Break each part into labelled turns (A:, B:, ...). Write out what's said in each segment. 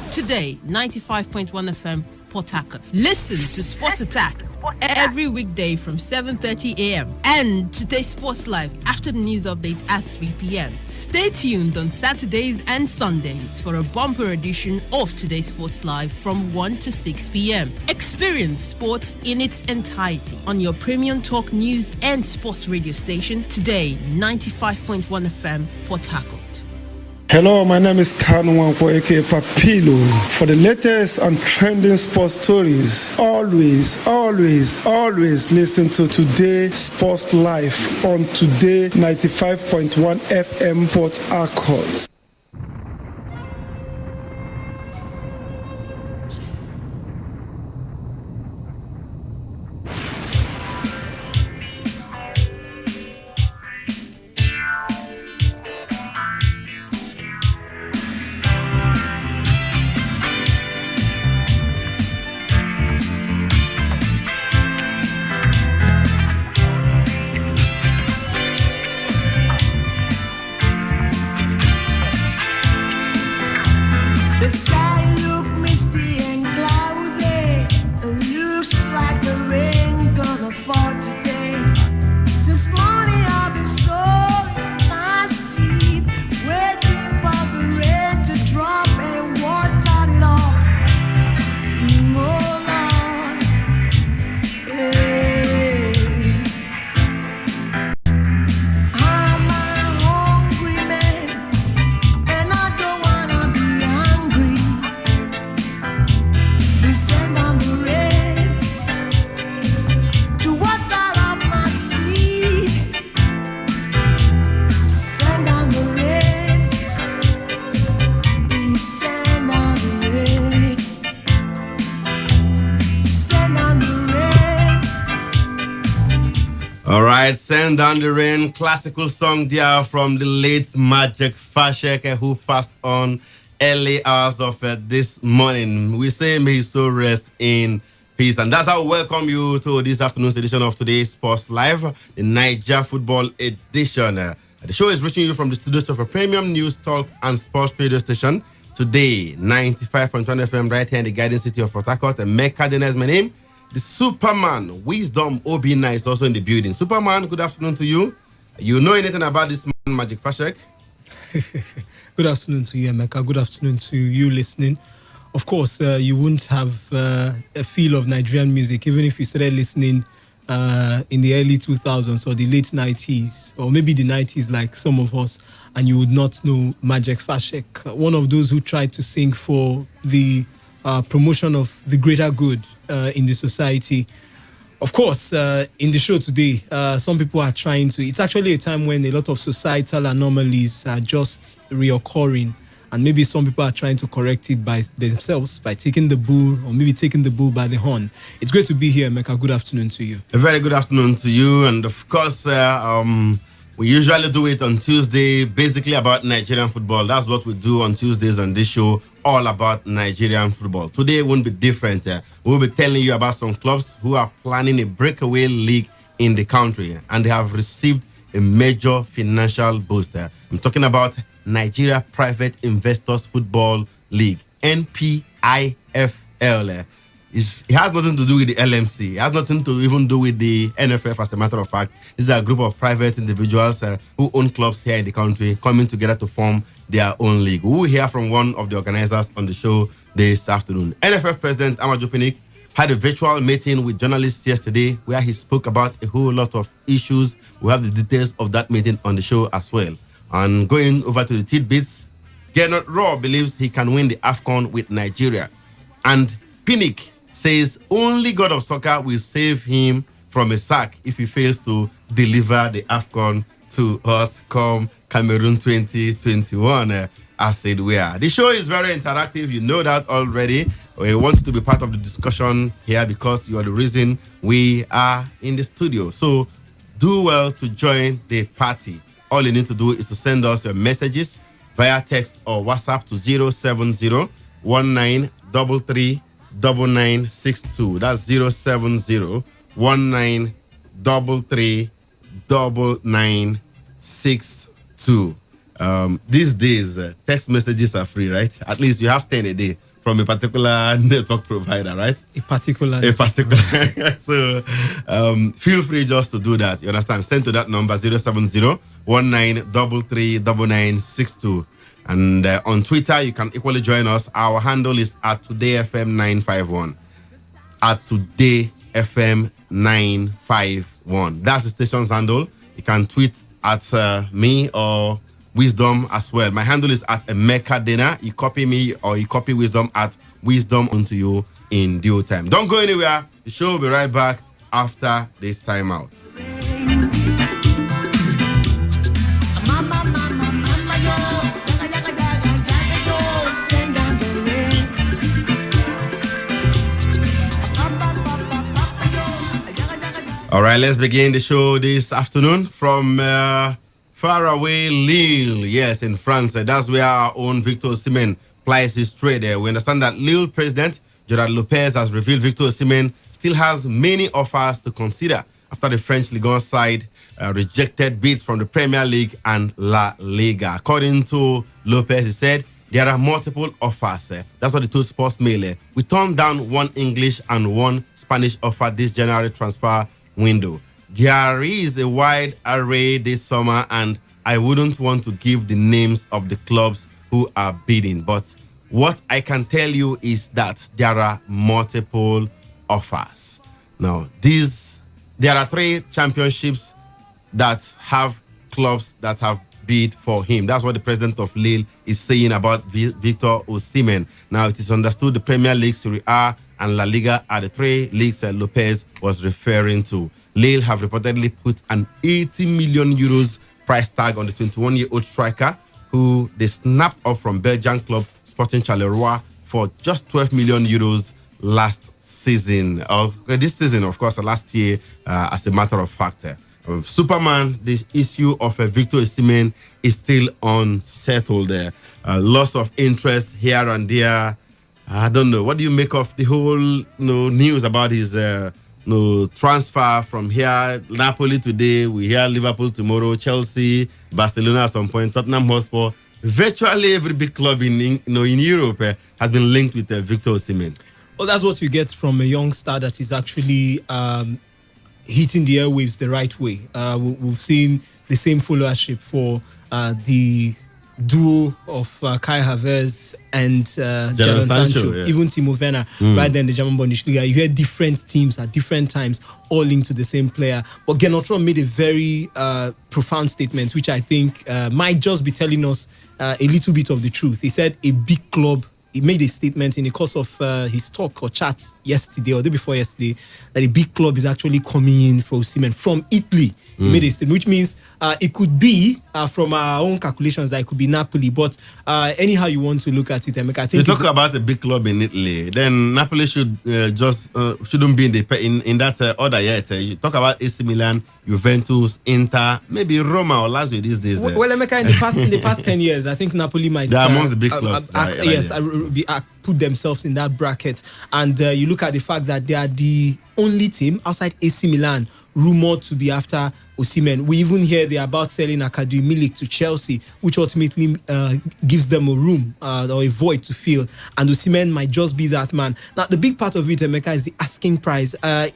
A: Today, 95.1 FM, Port Harcourt. Listen to Sports Attack every weekday from 7:30 a.m. and Today Sports Live after the news update at 3 p.m. Stay tuned on Saturdays and Sundays for a bumper edition of Today Sports Live from 1 to 6 p.m. Experience sports in its entirety on your premium talk news and sports radio station. Today, 95.1 FM, Port Harcourt.
B: Hello, my name is Kanwanko aka Papilo. For the latest and trending sports stories, always listen to Today Sports Live on Today 95.1 FM Port Harcourt.
C: Send Down the Rain, classical song there from the late Magic Fashek, who passed on early hours of this morning. We say may his soul rest in peace. And that's how we welcome you to this afternoon's edition of Today's Sports Live, the Niger Football Edition. The show is reaching you from the studios of a premium news talk and sports radio station. Today, 95.1 FM right here in the Garden City of Port Harcourt. And Meg Cardinal is my name. The Superman, Wisdom Obina, is also in the building. Superman, good afternoon to you. You know anything about this man, Magic Fashek?
D: Good afternoon to you, Emeka. Good afternoon to you listening. Of course, you wouldn't have a feel of Nigerian music, even if you started listening in the early 2000s or the late 90s, or maybe the 90s like some of us, and you would not know Magic Fashek, one of those who tried to sing for the promotion of the greater good in the society. Of course, in the show today, some people are trying to... It's actually a time when a lot of societal anomalies are just reoccurring, and maybe some people are trying to correct it by themselves, by taking the bull, or maybe taking the bull by the horn. It's great to be here, Mecca. Good afternoon to you.
C: A very good afternoon to you. And of course, we usually do it on Tuesday, basically about Nigerian football. That's what we do on Tuesdays on this show, all about Nigerian football. Today won't be different. We'll be telling you about some clubs who are planning a breakaway league in the country, and they have received a major financial boost. I'm talking about Nigeria Private Investors Football League, NPIFL. It has nothing to do with the LMC. It has nothing to even do with the NFF, as a matter of fact. These are a group of private individuals who own clubs here in the country coming together to form their own league. We will hear from one of the organizers on the show this afternoon. NFF President Amaju Pinnick had a virtual meeting with journalists yesterday where he spoke about a whole lot of issues. We have the details of that meeting on the show as well. And going over to the tidbits, Gernot Raw believes he can win the AFCON with Nigeria. And Pinnick says only God of soccer will save him from a sack if he fails to deliver the AFCON to us come Cameroon 2021, as it were. The show is very interactive. You know that already. We want you to be part of the discussion here because you are the reason we are in the studio. So do well to join the party. All you need to do is to send us your messages via text or WhatsApp to 070 1933 9962. That's 070 1933 9962. These days, text messages are free, right? At least you have 10 a day from a particular network provider, right?
D: A particular.
C: So feel free just to do that. You understand? Send to that number 070-1933-9962. And on Twitter, you can equally join us. Our handle is at TodayFM951. At TodayFM951. That's the station's handle. You can tweet at me or Wisdom as well. My handle is at Emeka Dena. You copy me or you copy Wisdom at Wisdom unto you in due time. Don't go anywhere. The show will be right back after this time out. All right, let's begin the show this afternoon from faraway Lille, yes, in France. That's where our own Victor Osimhen plies his trade. We understand that Lille president Gerard Lopez has revealed Victor Osimhen still has many offers to consider after the French Ligue 1 side rejected bids from the Premier League and La Liga. According to Lopez, he said there are multiple offers. That's what he told Sports Mail. We turned down one English and one Spanish offer this January transfer window. There is a wide array this summer, and I wouldn't want to give the names of the clubs who are bidding. But what I can tell you is that there are multiple offers. Now, there are 3 championships that have clubs that have bid for him. That's what the president of Lille is saying about Victor Osimhen. Now, it is understood the Premier League, Serie A, and La Liga are the 3 leagues Lopez was referring to. Lille have reportedly put an 80 million euros price tag on the 21-year-old striker, who they snapped up from Belgian club Sporting Charleroi for just 12 million euros last season. This season, of course, last year, as a matter of fact. Superman, the issue of Victor Osimhen is still unsettled. Loss of interest here and there. I don't know. What do you make of the whole news about his transfer from here? Napoli today, we hear Liverpool tomorrow, Chelsea, Barcelona at some point, Tottenham Hotspur. Virtually every big club in Europe has been linked with Victor Osimhen.
D: Well, that's what you get from a young star that is actually hitting the airwaves the right way. We've seen the same followership for the duo of Kai Havertz and Jadon Sancho, even Timo Werner, right there in the German Bundesliga. You hear different teams at different times all linked to the same player. But Genotron made a very profound statement, which I think might just be telling us a little bit of the truth. He said a big club, he made a statement in the course of his talk or chat yesterday or the day before yesterday that a big club is actually coming in for Osimhen from Italy. He made a statement, which means it could be from our own calculations that it could be Napoli. But anyhow you want to look at it, Emeka, I think
C: you talk about a big club in Italy, then Napoli shouldn't be in that order yet. You talk about AC Milan, Juventus, Inter, maybe Roma or Lazio these days.
D: Well, Emeka, in the past 10 years, I think Napoli might.
C: They're amongst the big clubs.
D: Put themselves in that bracket. And you look at the fact that they are the only team outside AC Milan rumored to be after Osimhen. We even hear they're about selling Akadu Milik to Chelsea, which ultimately gives them a room or a void to fill. And Osimhen might just be that man. Now, the big part of it, Emeka, is the asking price. I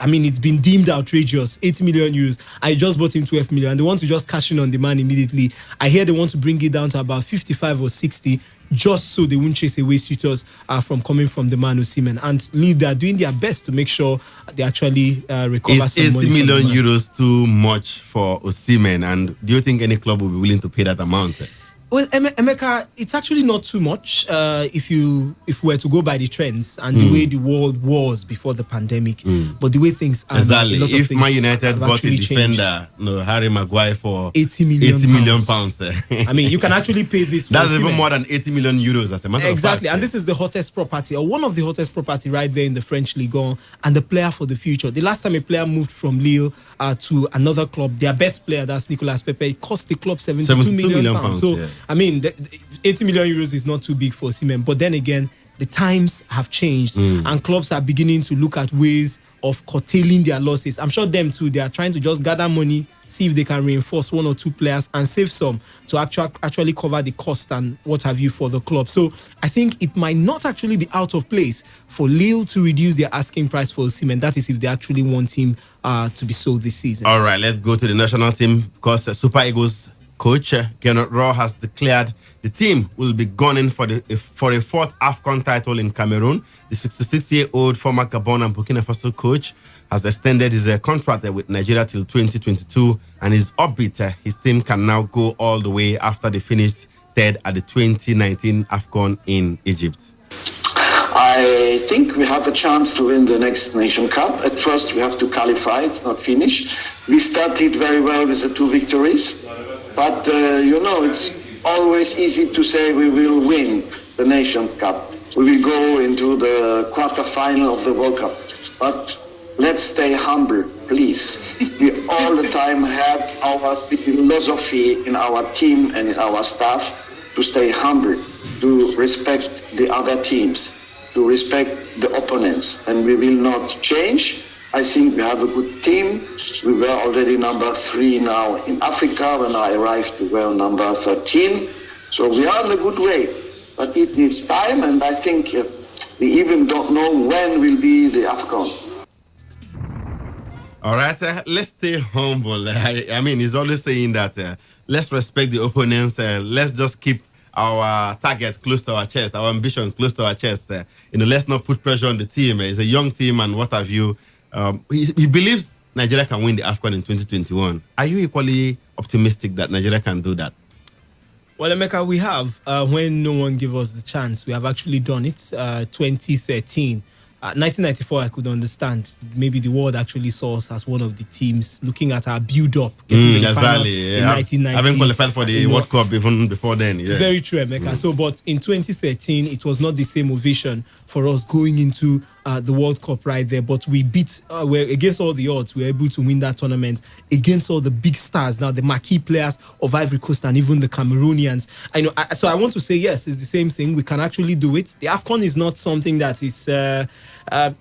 D: mean, it's been deemed outrageous, 80 million euros. I just bought him 12 million. They want to just cash in on the man immediately. I hear they want to bring it down to about 55 or 60, just so they won't chase away suitors from coming from the man Osimhen. And Lille, they're doing their best to make sure they actually recover some money.
C: Is 80 million euros too much for Osimhen? And do you think any club will be willing to pay that amount?
D: Well, Emeka, it's actually not too much if we were to go by the trends and the way the world was before the pandemic. But the way things are,
C: exactly. If Man United bought a defender, Harry Maguire for 80 million pounds.
D: I mean, you can actually pay this.
C: That's even more than 80 million euros as a matter of fact.
D: Exactly, and this is the hottest property, or one of the hottest property right there in the French Ligue 1, and the player for the future. The last time a player moved from Lille to another club, their best player, that's Nicolas Pepe, it cost the club 72 million pounds. So, yeah. I mean, 80 million euros is not too big for Osimhen. But then again, the times have changed and clubs are beginning to look at ways of curtailing their losses. I'm sure them too, they are trying to just gather money, see if they can reinforce one or two players and save some to actually cover the cost and what have you for the club. So I think it might not actually be out of place for Lille to reduce their asking price for Osimhen. That is if they actually want him to be sold this season.
C: All right, let's go to the national team because Super Eagles coach Gernot Rohr has declared the team will be gunning for a fourth AFCON title in Cameroon. The 66-year-old former Gabon and Burkina Faso coach has extended his contract with Nigeria till 2022 and is upbeat. His team can now go all the way after they finished third at the 2019 AFCON in Egypt.
E: I think we have a chance to win the next Nation Cup. At first, we have to qualify. It's not finished. We started very well with the 2 victories. But, it's always easy to say we will win the Nations Cup. We will go into the quarterfinal of the World Cup. But let's stay humble, please. We all the time have our philosophy in our team and in our staff to stay humble, to respect the other teams, to respect the opponents. And we will not change. I think we have a good team. We were already number 3 now in Africa. When I arrived, we were number 13. So we are in a good way. But it needs time, and I think we even don't know when will be the AFCON.
C: All right, let's stay humble. I mean, he's always saying that let's respect the opponents. Let's just keep our target close to our chest, our ambition close to our chest. Let's not put pressure on the team. It's a young team, and what have you. He believes Nigeria can win the AFCON in 2021. Are you equally optimistic that Nigeria can do that?
D: Well, Emeka, we have, when no one gave us the chance, we have actually done it. 2013. 1994, I could understand. Maybe the world actually saw us as one of the teams looking at our build-up, getting to the finals in 1990.
C: Having qualified for the World Cup even before then. Yeah.
D: Very true, Emeka. So, but in 2013, it was not the same ovation for us going into the World Cup right there. But we beat, against all the odds, we were able to win that tournament against all the big stars, now the marquee players of Ivory Coast and even the Cameroonians. So I want to say, yes, it's the same thing. We can actually do it. The AFCON is not something that is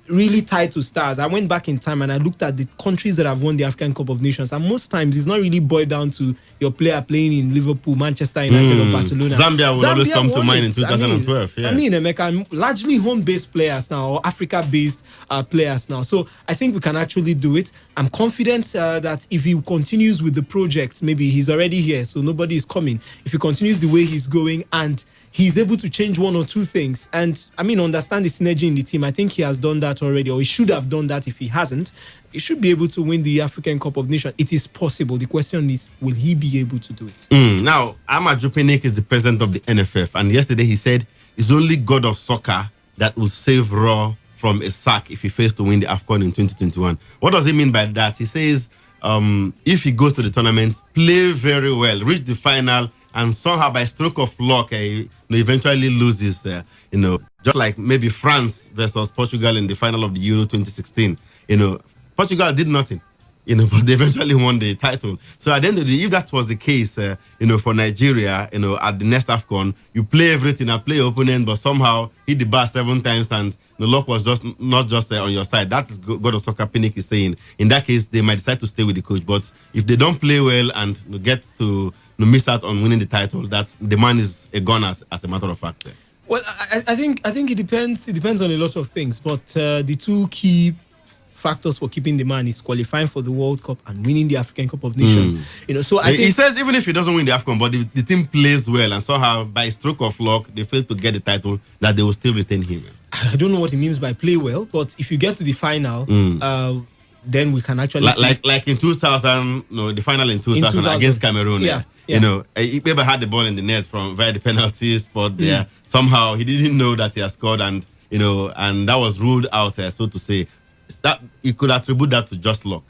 D: really tied to stars. I went back in time and I looked at the countries that have won the African Cup of Nations, and most times it's not really boiled down to your player playing in Liverpool, Manchester United, or Barcelona.
C: Zambia will always come to mind in 2012.
D: Emeka, largely home-based players now, or Africa-based players now. So I think we can actually do it. I'm confident that if he continues with the project, maybe he's already here, so nobody is coming. If he continues the way he's going and he's able to change one or two things and, understand the synergy in the team. I think he has done that already, or he should have done that. If he hasn't, he should be able to win the African Cup of Nations. It is possible. The question is, will he be able to do it?
C: Now, Ahmad Jupinik is the president of the NFF, and yesterday he said it's only God of soccer that will save Raw from a sack if he fails to win the AFCON in 2021. What does he mean by that? He says if he goes to the tournament, play very well, reach the final, and somehow by stroke of luck, eventually loses, just like maybe France versus Portugal in the final of the Euro 2016. Portugal did nothing, but they eventually won the title. So at the end of the day, if that was the case, for Nigeria, at the next AFCON, you play everything and play opponent, but somehow hit the bar 7 times and the luck was just not just on your side. That is God of Soccer Pinnick is saying. In that case, they might decide to stay with the coach. But if they don't play well and get to miss out on winning the title, that the man is a gun as a matter of fact.
D: Well, I think it depends. It depends on a lot of things. But the two key factors for keeping the man is qualifying for the World Cup and winning the African Cup of Nations. So I think
C: he says even if he doesn't win the AFCON, but the team plays well and somehow by stroke of luck they fail to get the title, that they will still retain him.
D: I don't know what he means by play well, but if you get to the final, then we can actually
C: like in 2000, the final in 2000 against Cameroon.
D: Yeah.
C: Ibe had the ball in the net from via the penalty spot there. Somehow he didn't know that he had scored, and and that was ruled out, so to say. That you could attribute that to just luck.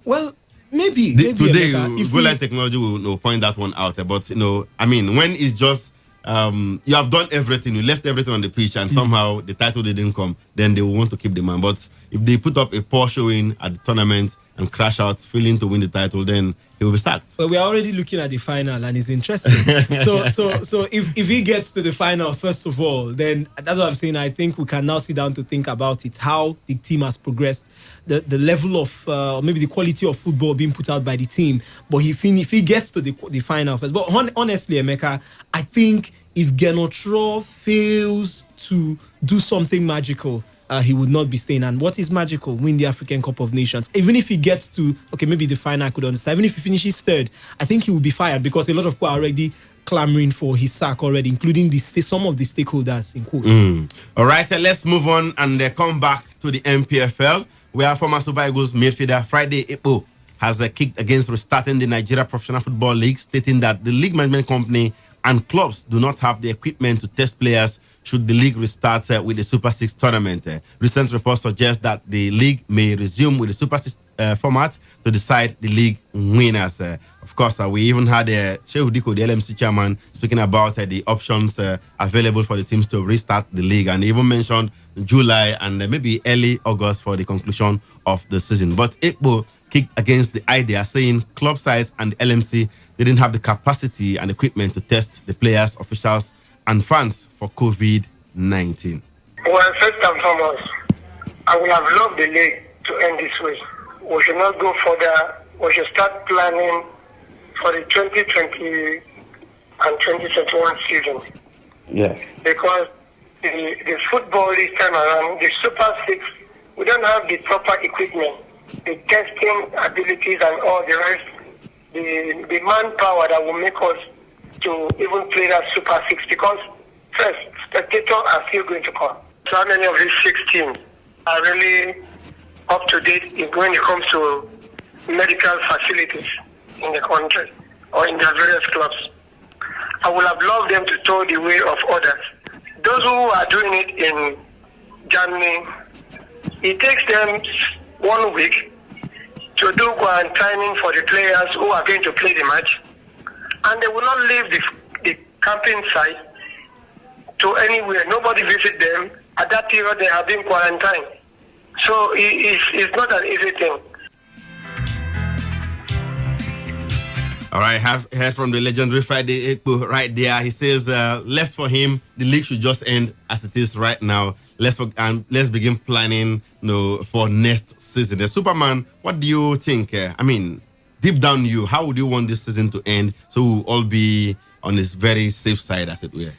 D: Well, maybe
C: today goal line technology will point that one out. But when it's just you have done everything, you left everything on the pitch, and somehow the title didn't come, then they will want to keep the man. But if they put up a poor showing at the tournament and crash out, failing to win the title, then he will be sacked.
D: But we are already looking at the final, and it's interesting. so if he gets to the final, first of all, then that's what I'm saying. I think we can now sit down to think about it, how the team has progressed, the level of maybe the quality of football being put out by the team. But if he gets to the final first, but honestly, Emeka, I think if Genotro fails to do something magical, he would not be staying. And what is magical? Win the African Cup of Nations. Even if he gets to, maybe the final, I could understand. Even if he finishes third, I think he will be fired because a lot of people are already clamoring for his sack already, including some of the stakeholders in quotes.
C: All right, let's move on and come back to the MPFL, where former Super Eagles midfielder Friday Ekpo has kicked against restarting the Nigeria Professional Football League, stating that the league management company and clubs do not have the equipment to test players should the league restart with the Super 6 tournament. Recent reports suggest that the league may resume with the Super 6 format to decide the league winners. Of course, we even had Shehu Diko, the LMC chairman, speaking about the options available for the teams to restart the league, and he even mentioned July and maybe early August for the conclusion of the season. But Ekpo kicked against the idea, saying club sides and LMC didn't have the capacity and equipment to test the players, officials, and fans for COVID-19.
F: Well, first and foremost, I would have loved the league to end this way. We should not go further. We should start planning for the 2020 and 2021 season.
G: Yes.
F: Because the football this time around, the Super 6, we don't have the proper equipment, the testing abilities and all the rest, the manpower that will make us to even play that Super 6, because first, spectators are still going to come. So how many of these 6 teams are really up to date when it comes to medical facilities in the country or in their various clubs? I would have loved them to tow the way of others. Those who are doing it in Germany, it takes them 1 week to do quarantining for the players who are going to play the match, and they will not leave the camping site to anywhere. Nobody visit them. At that period, they have been quarantined. So it's not an easy thing.
C: All right, heard from the legendary Friday Ekpo right there. He says, left for him, the league should just end as it is right now. Let's begin planning, for next season. The Superman, what do you think? Deep down how would you want this season to end so we'll all be on this very safe side, as it were?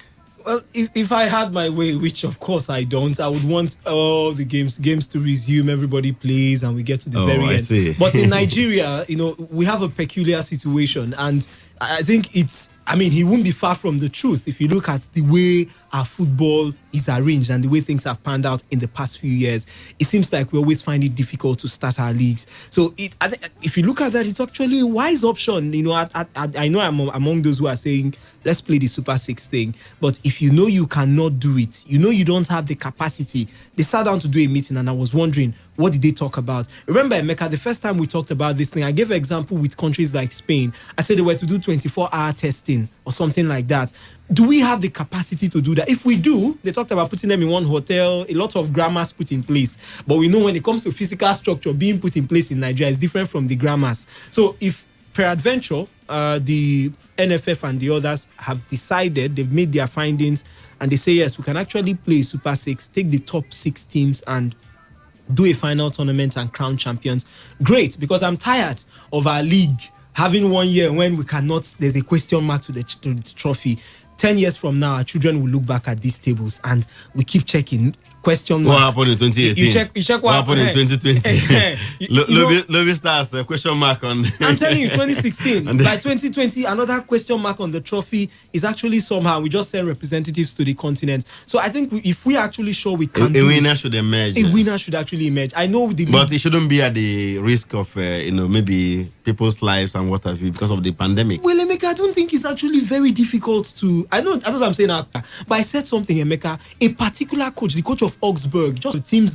D: Well, if I had my way, which of course I don't, I would want all the games to resume, everybody plays, and we get to the very end.
C: See.
D: But in Nigeria, we have a peculiar situation, and I think he won't be far from the truth if you look at the way our football is arranged and the way things have panned out in the past few years. It seems like we always find it difficult to start our leagues. So I think if you look at that, it's actually a wise option. I know I'm among those who are saying, let's play the Super 6 thing. But if you cannot do it, you don't have the capacity. They sat down to do a meeting, and I was wondering, what did they talk about? Remember, Emeka, the first time we talked about this thing, I gave an example with countries like Spain. I said they were to do 24-hour testing or something like that. Do we have the capacity to do that? If we do, they talked about putting them in one hotel, a lot of grammars put in place. But we know when it comes to physical structure being put in place in Nigeria, it's different from the grammars. So if peradventure, the NFF and the others have decided, they've made their findings, and they say, yes, we can actually play Super 6, take the top 6 teams and do a final tournament and crown champions. Great, because I'm tired of our league having 1 year when we cannot, there's a question mark to the trophy. 10 years from now, our children will look back at these tables and we keep checking. Question mark.
C: What happened in 2018?
D: You check
C: what happened in 2020? Lobby Stars, question mark on.
D: I'm telling you, 2016. By 2020, another question mark on the trophy is actually somehow we just send representatives to the continent. So I think if we actually show we can,
C: a winner should emerge.
D: A winner should actually emerge. I know
C: but it shouldn't be at the risk of maybe people's lives and what have you because of the pandemic.
D: Well, Emeka, I don't think it's actually very difficult to. I know that's what I'm saying now, but I said something, Emeka. A particular coach, the coach of Augsburg, just the team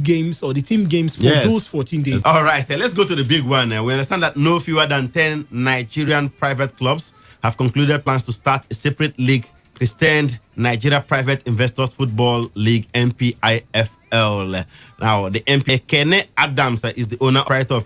D: games for those 14 days.
C: All right, let's go to the big one. We understand that no fewer than 10 Nigerian private clubs have concluded plans to start a separate league christened Nigeria Private Investors Football League, NPIFL. Now, the MP Kene Adams is the owner operator of